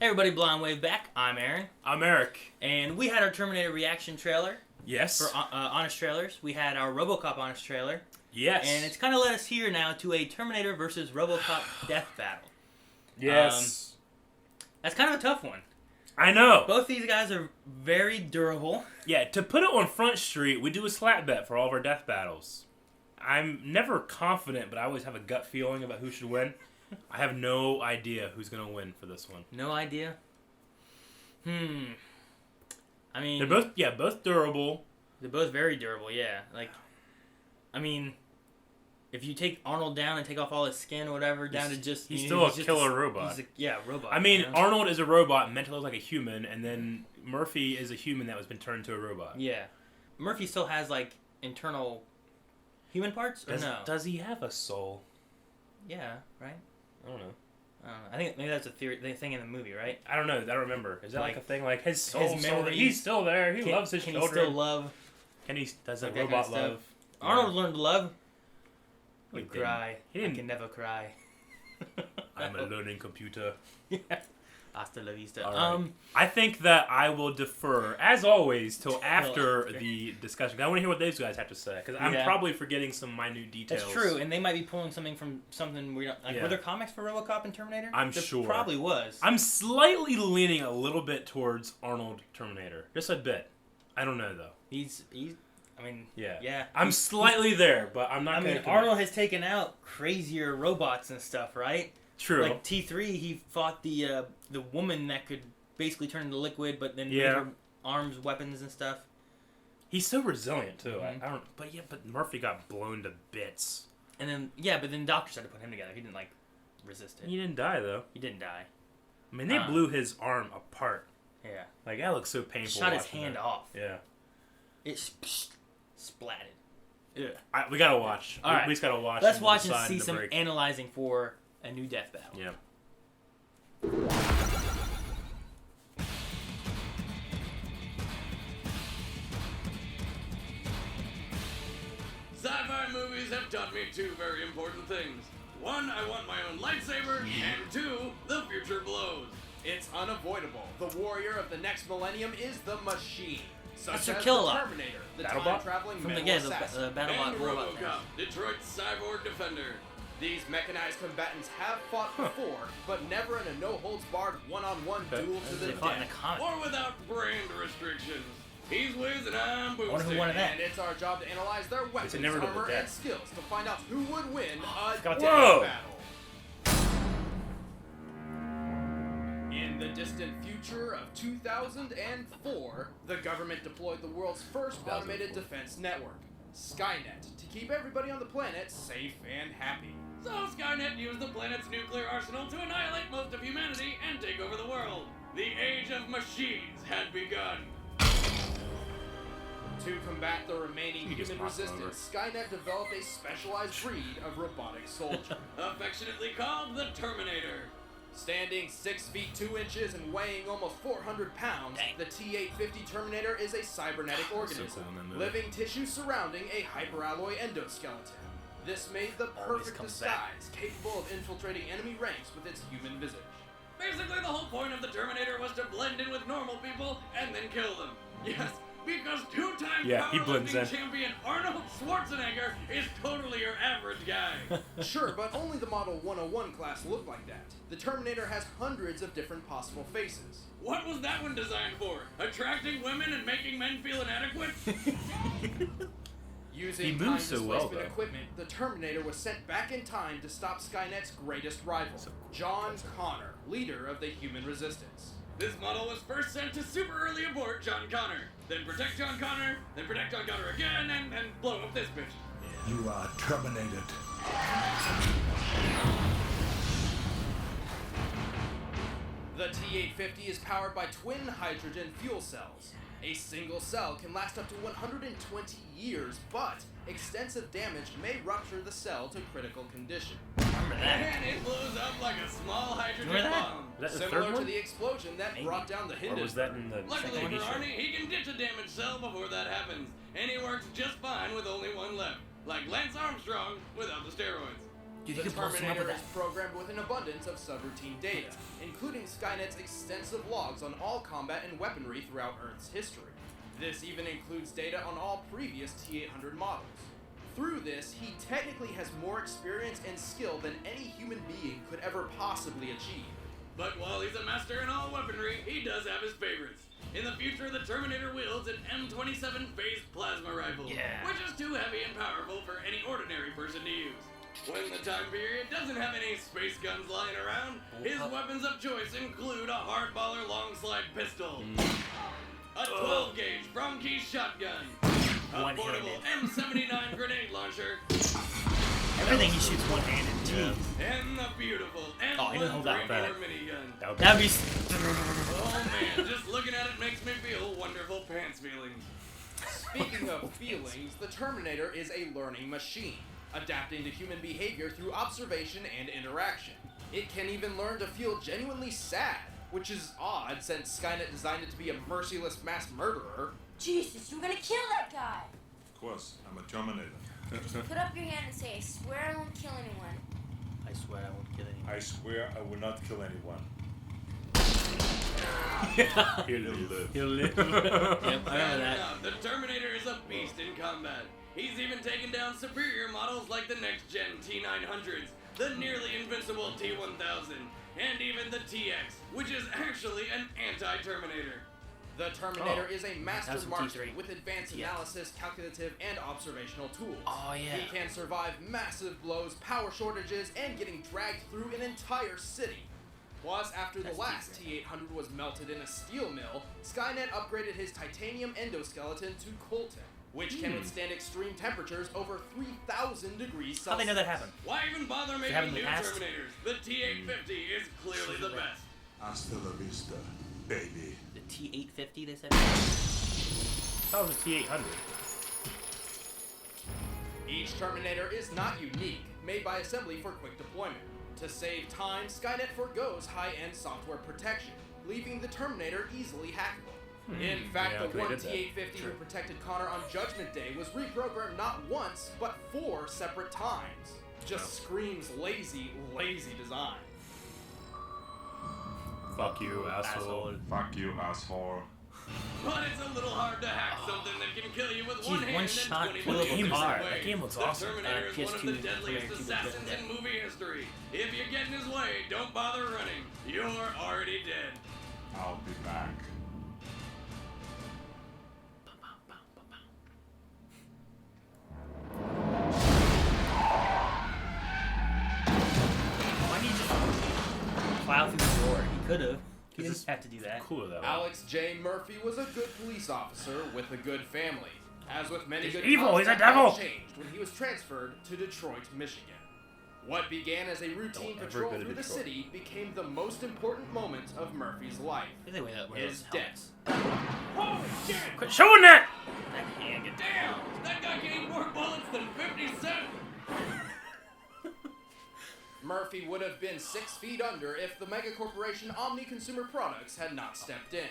Hey everybody, Blind Wave back. I'm Aaron. I'm Eric. And we had our Terminator reaction trailer. Yes. For Honest Trailers. We had our RoboCop Honest Trailer. Yes. And it's kind of led us here now to a Terminator versus RoboCop death battle. Yes. That's kind of a tough one. I know. Both these guys are very durable. Yeah, to put it on Front Street, we do a slap bet for all of our death battles. I'm never confident, but I always have a gut feeling about who should win. I have no idea who's going to win for this one. No idea? I mean... They're both durable. They're both very durable, yeah. I mean, if you take Arnold down and take off all his skin or whatever, down to just... He's still a killer robot. Robot. I mean, Arnold is a robot meant to look like a human, and then Murphy is a human that has been turned to a robot. Yeah. Murphy still has, internal human parts, or no? Does he have a soul? Yeah, right? I don't know. I think maybe that's a thing in the movie, right? I don't know. I don't remember. Is that like a thing? Like his soul, his memory, he's still there. He loves his children. Can he still love? Does that robot love? Arnold learned to love. He Would cry. I can never cry. I'm a learning computer. Yeah. Hasta la vista. Right. I think that I will defer, as always, till after the discussion. I want to hear what those guys have to say, because I'm probably forgetting some minute details. That's true, and they might be pulling something from something we don't... Were there comics for RoboCop and Terminator? Sure. There probably was. I'm slightly leaning a little bit towards Arnold Terminator. Just a bit. I don't know, though. He's yeah. I'm slightly there, but I'm not going to... Arnold has taken out crazier robots and stuff, right? True. Like T3, he fought the woman that could basically turn into liquid, but then made her arms weapons and stuff. He's so resilient too. Mm-hmm. But Murphy got blown to bits. And then but then doctors had to put him together. He didn't resist it. He didn't die though. He didn't die. I mean, they blew his arm apart. Yeah. That looks so painful. Shot his hand off. Yeah. It splatted. Yeah. We gotta watch. All right. We just gotta watch. Let's watch and see some analyzing for a new death battle. Yeah. Sci-fi movies have taught me two very important things. One, I want my own lightsaber, and two, the future blows. It's unavoidable. The warrior of the next millennium is the machine. Such as the Terminator, the time-traveling metal assassin, BattleBot and RoboCop, Detroit's cyborg defender. These mechanized combatants have fought before, but never in a no-holds-barred one-on-one duel to the death. Or without brand restrictions. He's Wiz and I'm Boosting. I wonder who wanted that. And it's our job to analyze their weapons, armor, and skills to find out who would win a death battle. In the distant future of 2004, the government deployed the world's first automated defense network, Skynet, to keep everybody on the planet safe and happy. So Skynet used the planet's nuclear arsenal to annihilate most of humanity and take over the world. The age of machines had begun. To combat the remaining human resistance, Skynet developed a specialized breed of robotic soldier. Affectionately called the Terminator. Standing 6 feet 2 inches and weighing almost 400 pounds, the T-850 Terminator is a cybernetic organism, living tissue surrounding a hyperalloy endoskeleton. This made the perfect disguise, capable of infiltrating enemy ranks with its human visage. Basically, the whole point of the Terminator was to blend in with normal people and then kill them. Yes, because two-time powerlifting champion Arnold Schwarzenegger is totally your average guy. Sure, but only the Model 101 class looked like that. The Terminator has hundreds of different possible faces. What was that one designed for? Attracting women and making men feel inadequate? Using time displacement equipment, the Terminator was sent back in time to stop Skynet's greatest rival, John Connor, leader of the human resistance. This model was first sent to super early abort John Connor, then protect John Connor, then protect John Connor again, and blow up this bitch. You are terminated. The T-850 is powered by twin hydrogen fuel cells. A single cell can last up to 120 years, but extensive damage may rupture the cell to critical condition. And it blows up like a small hydrogen bomb. Similar to the explosion that brought down the Hindenburg. Or was that in the Luckily for Arnie, he can ditch a damaged cell before that happens. And he works just fine with only one left. Like Lance Armstrong without the steroids. Dude, The you could blow someone up Terminator with is that. programmed with an abundance of subroutine data, including Skynet's extensive logs on all combat and weaponry throughout Earth's history. This even includes data on all previous T-800 models. Through this, he technically has more experience and skill than any human being could ever possibly achieve. But while he's a master in all weaponry, he does have his favorites. In the future, the Terminator wields an M27 phased plasma rifle, Yeah. which is too heavy and powerful for any ordinary person to use. When the time period doesn't have any space guns lying around, his weapons of choice include a hardballer long slide pistol, a 12 gauge from key shotgun, a portable M79 grenade launcher, Everything he shoots one-handed. Jeez. and the beautiful Oh, he doesn't hold that M134 back. minigun. That'd be. Oh man, just looking at it makes me feel wonderful pants feelings. Speaking of feelings, the Terminator is a learning machine, adapting to human behavior through observation and interaction. It can even learn to feel genuinely sad, which is odd since Skynet designed it to be a merciless mass murderer. Jesus, you were gonna kill that guy! Of course, I'm a Terminator. Just put up your hand and say, I swear I won't kill anyone. I swear I won't kill anyone. I swear I will not kill anyone. He'll live. He'll live. Yep, I remember Fair that. enough, the Terminator is a beast in combat. He's even taken down superior models like the next-gen T-900s, the nearly invincible T-1000, and even the TX, which is actually an anti-Terminator. The Terminator is a master That's the marksman T3. with advanced Yeah. analysis, calculative, and observational tools. Oh, yeah. He can survive massive blows, power shortages, and getting dragged through an entire city. Plus, after the That's last T3. T-800 was melted in a steel mill, Skynet upgraded his titanium endoskeleton to Colton, which can withstand extreme temperatures over 3,000 degrees Celsius. How'd they know that happened? Why even bother have making in the new past? Terminators? The T-850 is clearly the best. Hasta la vista, baby. The T-850, they said? That was a T-800. Each Terminator is not unique, made by assembly for quick deployment. To save time, Skynet forgoes high-end software protection, leaving the Terminator easily hackable. In fact, Yeah, the okay, one did that. T-850 who protected Connor on Judgment Day was reprogrammed not once, but 4 separate times. Just screams lazy, lazy design. Fuck you, asshole. Fuck you, asshole. But it's a little hard to hack something that can kill you with Jeez, one hand one and shot 20 killed million him different hard. ways. That game looks the awesome. Terminator is one of the PS2 deadliest Terminator assassins in movie history. If you get in his way, don't bother running. You're already dead. I'll be back. Why did he just plow through the door? He could have. He didn't It's have to do that. Cooler though. Alex J. Murphy was a good police officer with a good family. As with many He's good evil, cops, he's a that devil. all changed when he was transferred to Detroit, Michigan. What began as a routine Don't ever patrol go to through the Detroit. city became the most important moment of Murphy's life. They wear that. His death. Holy shit! Quit showing that! That hand gets Damn! That guy gained more bullets than 50 Cent! Murphy would have been 6 feet under if the megacorporation Omni Consumer Products had not stepped in.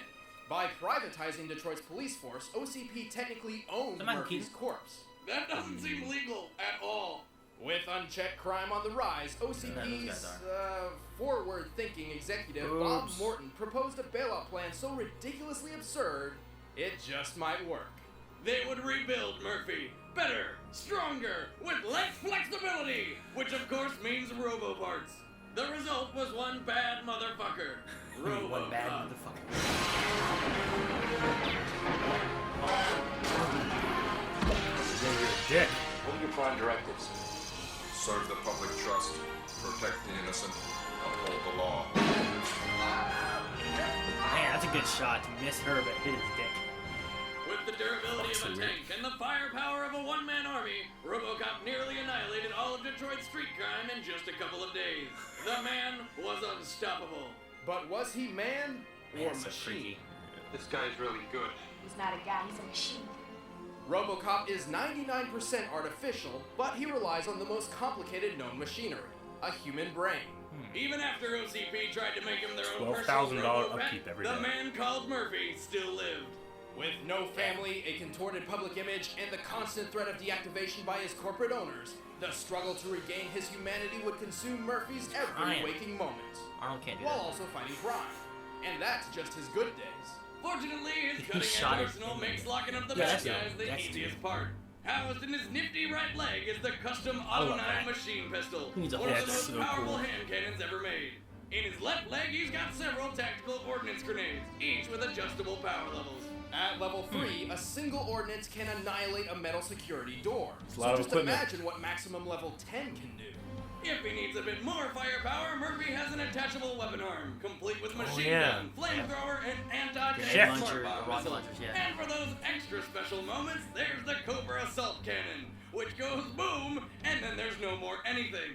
By privatizing Detroit's police force, OCP technically owned Come on, Murphy's Keith. corpse. That doesn't seem legal at all. With unchecked crime on the rise, OCP's forward-thinking executive Bob Oops. Morton proposed a bailout plan so ridiculously absurd, it just might work. They would rebuild Murphy. Better, stronger, with less flexibility, which of course means robo-parts. The result was one bad motherfucker. one bad RoboCop. motherfucker. You're a dick. What are your prime directives? Serve the public trust, protect the innocent, uphold the law. Man, that's a good shot to miss her but hit his dick. With the durability of a Fuck's so tank and the firepower of a one-man army, RoboCop nearly annihilated all of Detroit's street crime in just a couple of days. The man was unstoppable. But was he man or Man, so machine? freaky. This guy's really good. He's not a guy, he's a machine. RoboCop is 99% artificial, but he relies on the most complicated known machinery, a human brain. Even after OCP tried to make him their own personal $12,000 robo-pet, upkeep every the day. man called Murphy still lived. With no family, a contorted public image, and the constant threat of deactivation by his corporate owners, the struggle to regain his humanity would consume Murphy's every Crying. waking moment, Arnold can't do while that. also fighting crime. And that's just his good days. Fortunately, his He cutting-edge shot his arsenal enemy. makes locking up the Yeah, bad that's guys it. the That's easiest it. part. Housed in his nifty right leg is the custom I love Auto 9 that. machine pistol, He needs a one of whole- the That's most so powerful cool. hand cannons ever made. In his left leg, he's got several tactical ordnance grenades, each with adjustable power levels. At level 3, a single ordnance can annihilate a metal security door. a So lot of just equipment. imagine what maximum level 10 can do. If he needs a bit more firepower, Murphy has an attachable weapon arm, complete with machine yeah. gun, flamethrower, and anti-tank Grenade smart launcher, bomb rocket missile. launchers, yeah. And for those extra special moments, there's the Cobra assault cannon, which goes boom, and then there's no more anything.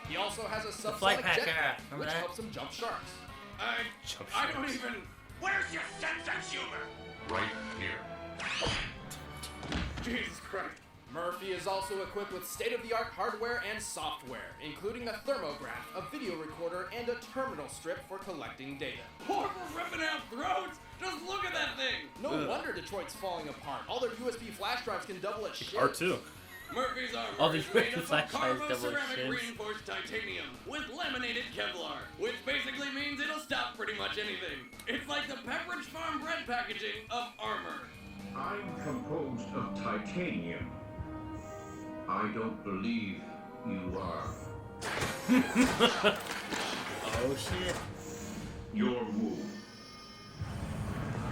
He also has a flight subsonic pack, jetpack, remember which that? helps him jump sharks. I don't even... Where's your sense of humor? Right here. Jesus Christ. Murphy is also equipped with state-of-the-art hardware and software, including a thermograph, a video recorder, and a terminal strip for collecting data. Or for ripping out throats? Just look at that thing! No wonder Detroit's falling apart. All their USB flash drives can double as shit. R2. Murphy's armor All the is made USB up flash of drives double as carbo-ceramic shit. reinforced titanium with laminated Kevlar, which basically means it'll stop pretty much anything. It's like the Pepperidge Farm bread packaging of armor. I'm composed of titanium. I don't believe you are. Oh shit. Your move.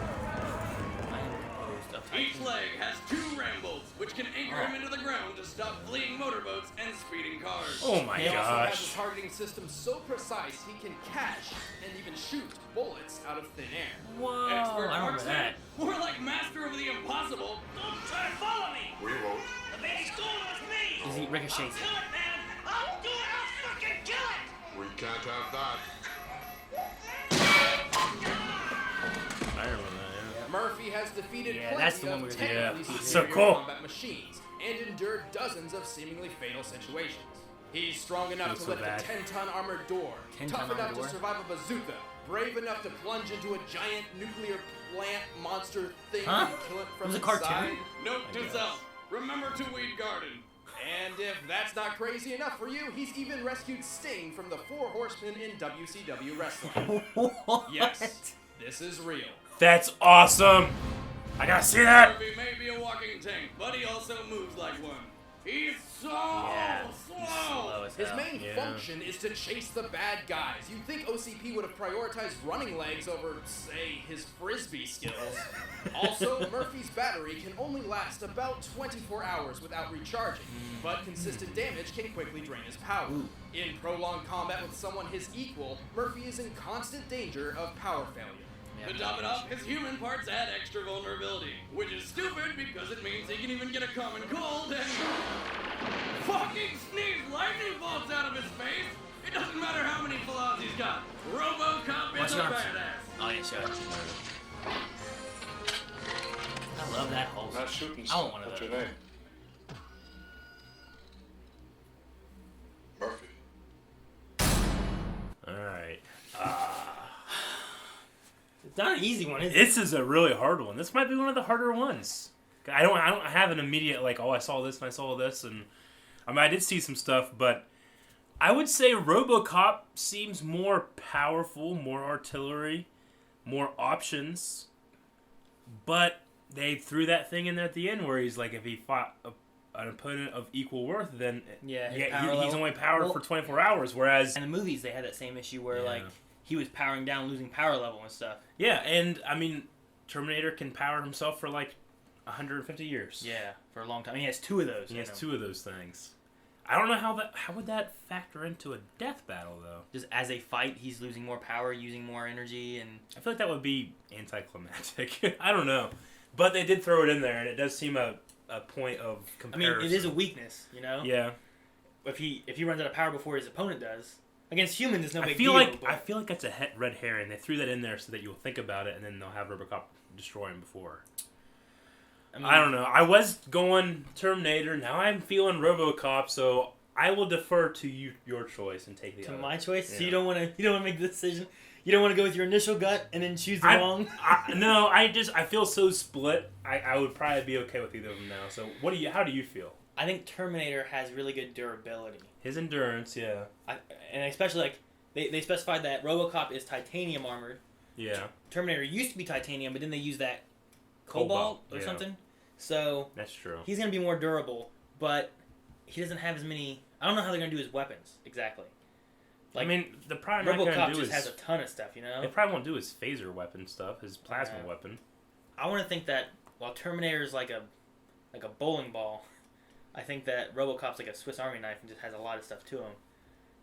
I am composed of Each titanium. leg has 2 rambles, which can anchor him into the ground to stop fleeing motorboats and speeding cars. Oh my He also has a gosh. targeting system so precise he can catch and even shoot bullets out of thin air. Whoa, Expert I remember marksman, that. more like master of the impossible. Don't try to follow me! We won't. The baby's going with me! Is he ricochets? Kill it, man! I'll do it! I'll fucking kill it! We can't have that. I remember that, Murphy has defeated Yeah, that's the plenty one we of were technically thinking of. superior So cool. combat machines and endured dozens of seemingly fatal situations. He's strong enough Feels to so lift bad. a 10-ton armored door, 10-ton tough enough armored to door? survive a bazooka, brave enough to plunge into a giant nuclear plant monster thing Huh? and kill it from Was it a inside. cartoon? Note to self, remember to weed garden. And if that's not crazy enough for you, he's even rescued Sting from the Four Horsemen in WCW wrestling. What? Yes, this is real. yeah. That's awesome. I gotta see that. Murphy may be a walking tank, but he also moves like one. He's so Yeah. slow. Slow as His hell. main Yeah. function is to chase the bad guys. You'd think OCP would have prioritized running legs over, say, his frisbee skills. Also, Murphy's battery can only last about 24 hours without recharging, but consistent damage can quickly drain his power. In prolonged combat with someone his equal, Murphy is in constant danger of power failure. To top it off, his human parts add extra vulnerability, which is stupid because it means he can even get a common cold and fucking sneeze lightning bolts out of his face. It doesn't matter how many flaws he's got. RoboCop Watch is a your arms. badass. Oh yeah, sure. I love that whole. Not shooting I want one of What's those. your name? Murphy. All right. It's not an easy one, is it? This is a really hard one. This might be one of the harder ones. I don't have an immediate like, oh, I saw this and I saw this, and I mean I did see some stuff, but I would say RoboCop seems more powerful, more artillery, more options, but they threw that thing in there at the end where he's like, if he fought an opponent of equal worth, then Yeah, his he's power level- only powered well- for 24 hours, whereas In the movies, they had that same issue where Yeah. like he was powering down, losing power level and stuff. yeah, and I mean Terminator can power himself for like 150 years. Yeah, for a long time. He has 2 of those. He in has him. 2 of those things. I don't know how would that factor into a death battle though. Just as a fight, he's losing more power, using more energy, and I feel like that would be anticlimactic. I don't know, but they did throw it in there, and it does seem a point of I comparison. mean, it is a weakness, you know. Yeah, If he runs out of power before his opponent does, against humans, it's no I big feel deal. like but I feel like that's a red herring. They threw that in there so that you'll think about it, and then they'll have RoboCop destroy him before. I mean, I don't know. I was going Terminator. Now I'm feeling RoboCop, so I will defer to your choice and take the other. To my choice? Yeah. So you don't want to make the decision? You don't want to go with your initial gut and then choose the wrong? No, I feel so split. I would probably be okay with either of them now. So how do you feel? I think Terminator has really good durability. His endurance, yeah. And especially, like, they specified that RoboCop is titanium armored. Yeah. Terminator used to be titanium, but then they used that cobalt or something. So that's true. He's going to be more durable, but he doesn't have as many... I don't know how they're going to do his weapons, exactly. Like, I mean, the probably not RoboCop going to do just has a ton of stuff, you know? They probably won't do his phaser weapon stuff, his plasma weapon. I want to think that while Terminator is like a bowling ball, I think that RoboCop's like a Swiss Army knife and just has a lot of stuff to him.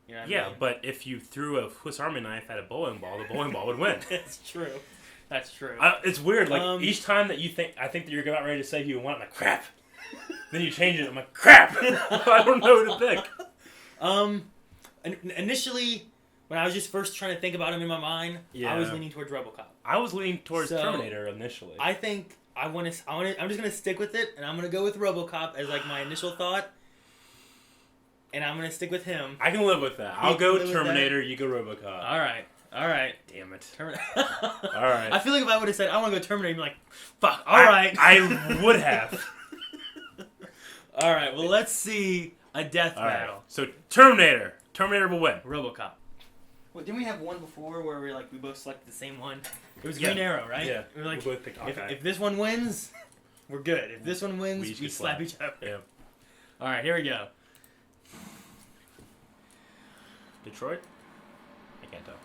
You know what I mean? But if you threw a Swiss Army knife at a bowling ball, the bowling ball would win. That's true. That's true. It's weird. Like, each time that I think that you're about ready to say you want, I'm like, crap. Then you change it. I'm like, crap. I don't know who to pick. Initially, when I was just first trying to think about him in my mind, I was leaning towards RoboCop. I was leaning towards Terminator initially. I think I'm just gonna stick with it, and I'm gonna go with RoboCop as like my initial thought, and I'm gonna stick with him. I can live with that. I'll go Terminator. You go RoboCop. All right. Damn it. All right. I feel like if I would have said I want to go Terminator, you'd be like, fuck. All right. I would have. All right. Well, let's see a death battle. Right. So Terminator. Terminator will win. RoboCop. Well, didn't we have one before where we both selected the same one? It was Green Arrow, right? Yeah. We were like, both picked Hawkeye. If this one wins, we're good. If this one wins, we slap each other. Yeah. All right, here we go. Detroit? I can't tell.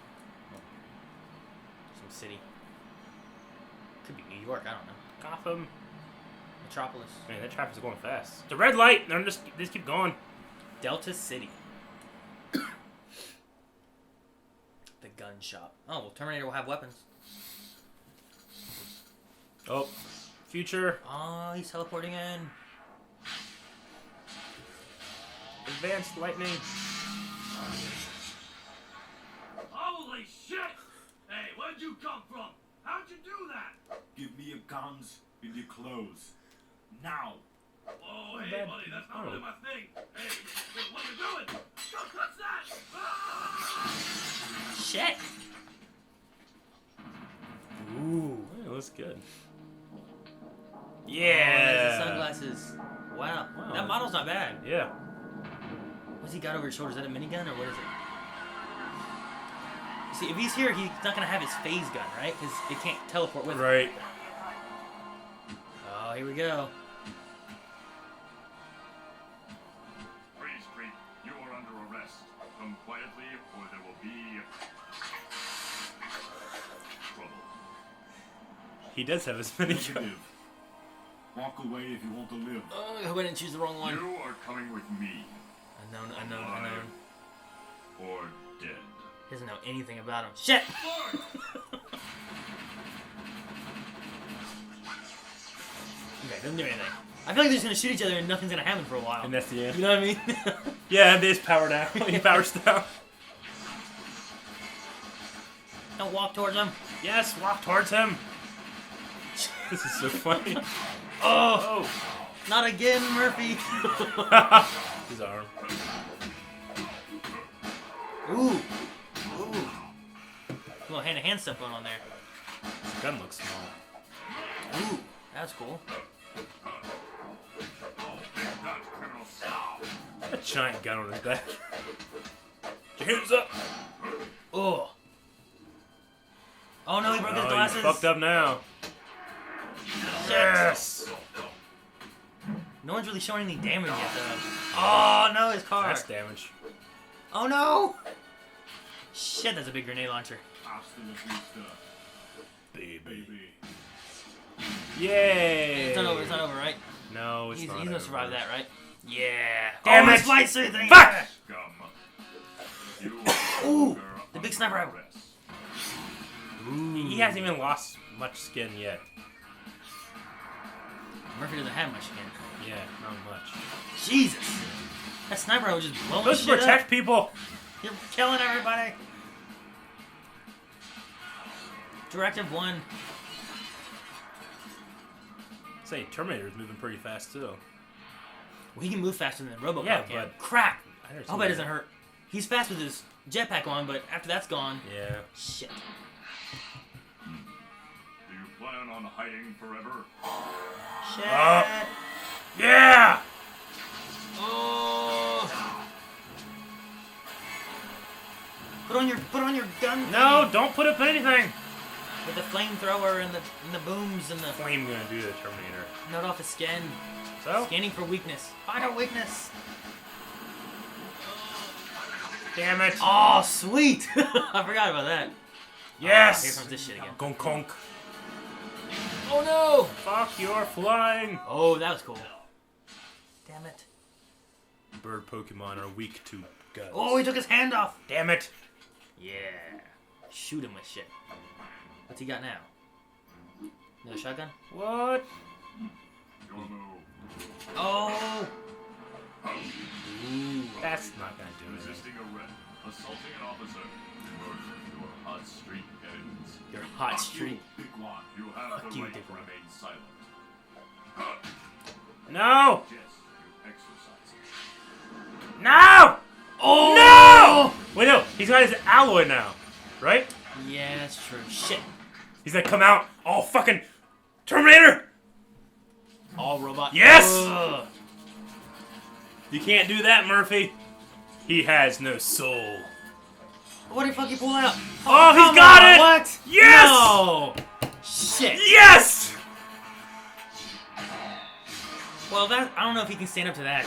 Some city. Could be New York. I don't know. Gotham. Metropolis. Man, that traffic's going fast. The red light. They just keep going. Delta City. The gun shop. Oh, well, Terminator will have weapons. Oh, future. Oh, he's teleporting in. Advanced lightning. Holy shit! Hey, where'd you come from? How'd you do that? Give me your guns and your clothes. Now. Oh, hey, buddy, that's not really my thing. Hey, what are you doing? Don't touch that! Ah! Shit! Ooh, that looks good. Yeah! Oh, sunglasses. Wow. That model's not bad. Yeah. What's he got over his shoulder? Is that a minigun or what is it? See, if he's here, he's not going to have his phase gun, right? Because it can't teleport with him. Right. Oh, here we go. Free Street, you are under arrest. Come quietly, or there will be trouble. He does have his minigun. Walk away if you want to live. Oh, I hope I didn't choose the wrong one. You are coming with me. Unknown. Or dead. He doesn't know anything about him. Shit! Okay, doesn't do anything. I feel like they're just gonna shoot each other and nothing's gonna happen for a while. And that's the end. You know what I mean? Yeah, they just power down. He powers down. Don't walk towards him. Yes, walk towards him. This is so funny. Oh! Not again, Murphy. His arm. Ooh. Little hand-to-hand stuff going on there. His gun looks small. Ooh, that's cool. A giant gun on his back. Get your hands up. Oh. Oh no, he broke his glasses. He's fucked up now. Yes. No one's really showing any damage yet, though. Oh no, his car. That's damage. Oh no. Shit, that's a big grenade launcher. Baby. Yay. It's not over, right? No, it's not He's gonna survive that, right? Yeah. Damn it! Flight suit thing. Fuck! Ooh, the big sniper rifle. He hasn't even lost much skin yet. Murphy doesn't have much skin. Yeah, not much. Jesus. That sniper rifle just blowing Let's shit protect up. people. You're killing everybody. Directive 1. Say, Terminator's moving pretty fast too. Well, he can move faster than RoboCop Yeah, can. but Crack. I hope that doesn't hurt. He's fast with his jetpack on, but after that's gone... Yeah. Shit. Do you plan on hiding forever? Shit. Yeah! Oh! Put on your gun. No, thing. don't put up anything. With the flamethrower and the booms and the flame gonna do the Terminator. Note off his skin. So? Scanning for weakness. Find a weakness. Damn it. Oh, sweet. I forgot about that. Yes. Here comes this shit again. Gonk conk. Oh no. Fuck, you're flying. Oh, that was cool. Damn it. Bird Pokemon are weak to guns. Oh, he took his hand off. Damn it. Yeah. Shoot him with shit. What's he got now? Another shotgun? What? Your move. Oh! Ooh, that's not gonna do it. Resisting arrest, assaulting an officer, murder your hot street ends. Your hot street. Big one. You have Fuck the you, right to Dick One. remain silent. No! Yes, you exercise. No! Oh! No! Wait, no. He's got his alloy now, right? Yeah, that's true. Shit. He's gonna come out all fucking Terminator! All robot. Yes! Ugh. You can't do that, Murphy. He has no soul. What did fuck you pull out? Oh, he's come got on, it! What? Yes! No! Shit. Yes! Well, that I don't know if he can stand up to that.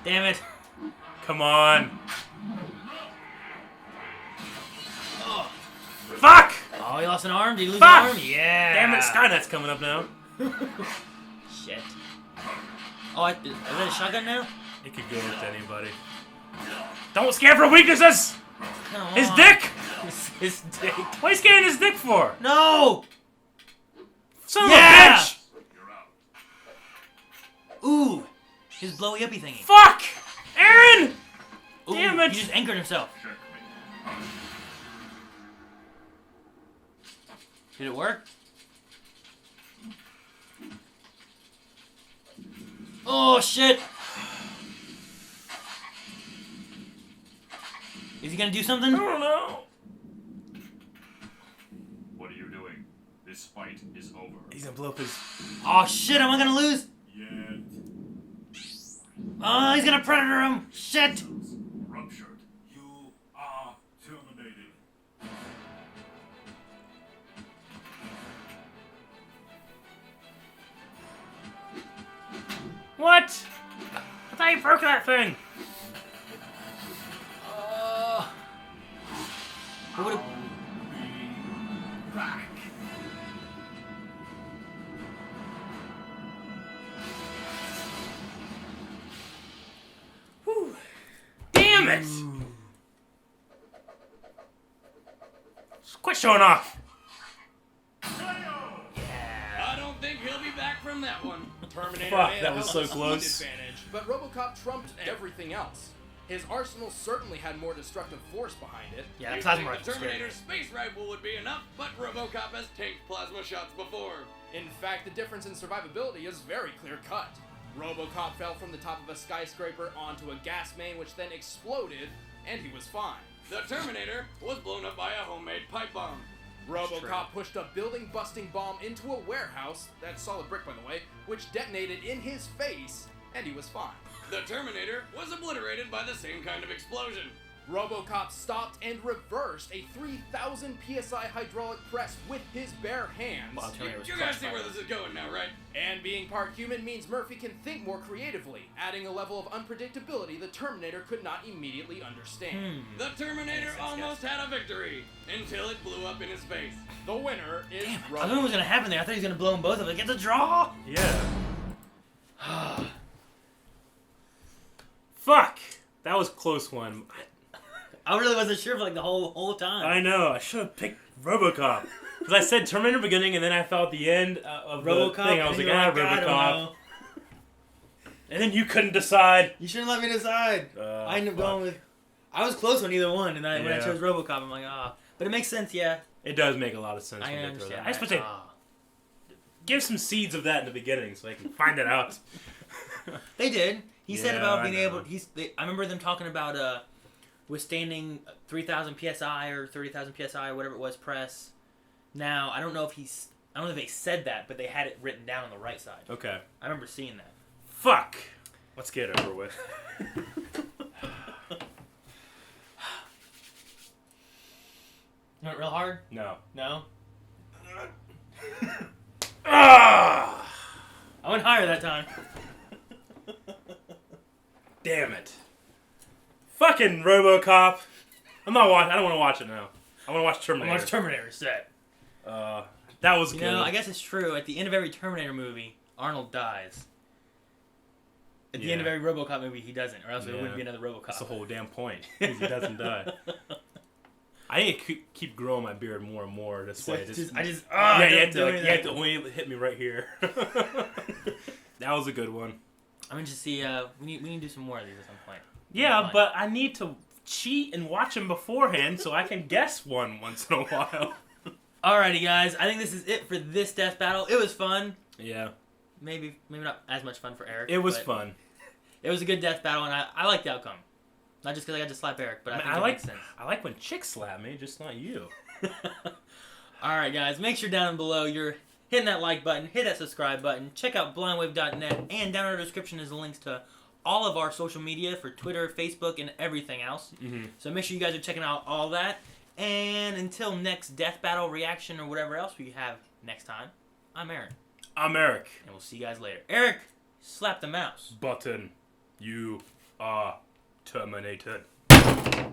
Damn it. Come on. Oh. Fuck! Oh, he lost an arm? Did he lose Fuck! an arm? Yeah. Damn it, Skynet's coming up now. Shit. Oh, is that a shotgun now? It could go with anybody. Don't scan for weaknesses! Come His on. dick! His dick. What are you scanning his dick for? No! Son Yeah! of a bitch! Ooh! His blowy uppy thingy. Fuck! Aaron! Ooh, Damn it! He just anchored himself. Did it work? Oh, shit! Is he gonna do something? I don't know. What are you doing? This fight is over. He's gonna blow up his... Oh, shit, am I gonna lose? Yet. Oh, he's gonna predator him! Shit! Ruptured. You are terminated. What? I thought you broke that thing. What would it... Back. Whew. Damn it! Quit showing off. I don't think he'll be back from that one. Terminator Fuck, may have that was held so a speed close. advantage, but RoboCop trumped everything else. His arsenal certainly had more destructive force behind it. Yeah, that You'd plasma think rifle the scared me. Terminator's space rifle would be enough, but RoboCop has tanked plasma shots before. In fact, the difference in survivability is very clear-cut. RoboCop fell from the top of a skyscraper onto a gas main, which then exploded, and he was fine. The Terminator was blown up by a homemade pipe bomb. RoboCop pushed a building-busting bomb into a warehouse, that's solid brick by the way, which detonated in his face, and he was fine. The Terminator was obliterated by the same kind of explosion. RoboCop stopped and reversed a 3,000 PSI hydraulic press with his bare hands. Wow, Terminator was You guys crushed see by where that. this is going now, right? And being part human means Murphy can think more creatively, adding a level of unpredictability the Terminator could not immediately understand. The Terminator almost had a victory until it blew up in his face. The winner is I don't know what was gonna happen there. I thought he was gonna blow them both up. Like, get the draw! Yeah. Fuck! That was a close one. I really wasn't sure for like the whole time. I know. I should have picked RoboCop. Because I said Terminator beginning, and then I felt the end of RoboCop. the thing. I was like, and ah, you're I don't RoboCop. know. And then you couldn't decide. You shouldn't let me decide. I ended up going with. I was close on either one, and when I Yeah. chose RoboCop, I'm like, ah. But it makes sense, yeah. It does make a lot of sense. I when they throw understand. that. I suppose they give some seeds of that in the beginning so I can find it out. They did. He said about being able. I remember them talking about withstanding 3,000 psi or 30,000 psi or whatever it was press. Now I don't know if they said that, but they had it written down on the right side. Okay. I remember seeing that. Fuck. Let's get it over with. You went real hard? No. No? Ah! I went higher that time. Damn it. Fucking RoboCop. I don't want to watch it now. I want to watch Terminator. I watched Terminator set. That was good. I guess it's true. At the end of every Terminator movie, Arnold dies. At the end of every RoboCop movie, he doesn't, or else there wouldn't be another RoboCop. That's the whole damn point. He doesn't die. I need to keep growing my beard more and more this way. You have to only hit me right here. That was a good one. I'm going to see, we need to do some more of these at some point. Yeah, but I need to cheat and watch them beforehand so I can guess one once in a while. Alrighty, guys. I think this is it for this death battle. It was fun. Yeah. Maybe not as much fun for Eric. It was fun. It was a good death battle, and I like the outcome. Not just because I got to slap Eric, but I think it makes sense. I like when chicks slap me, just not you. Alright, guys. Make sure down below you're hitting that like button, hit that subscribe button, check out blindwave.net, and down in the description is the links to all of our social media for Twitter, Facebook, and everything else. Mm-hmm. So make sure you guys are checking out all that. And until next death battle reaction or whatever else we have next time, I'm Aaron. I'm Eric. And we'll see you guys later. Eric, slap the mouse. Button. You are terminated.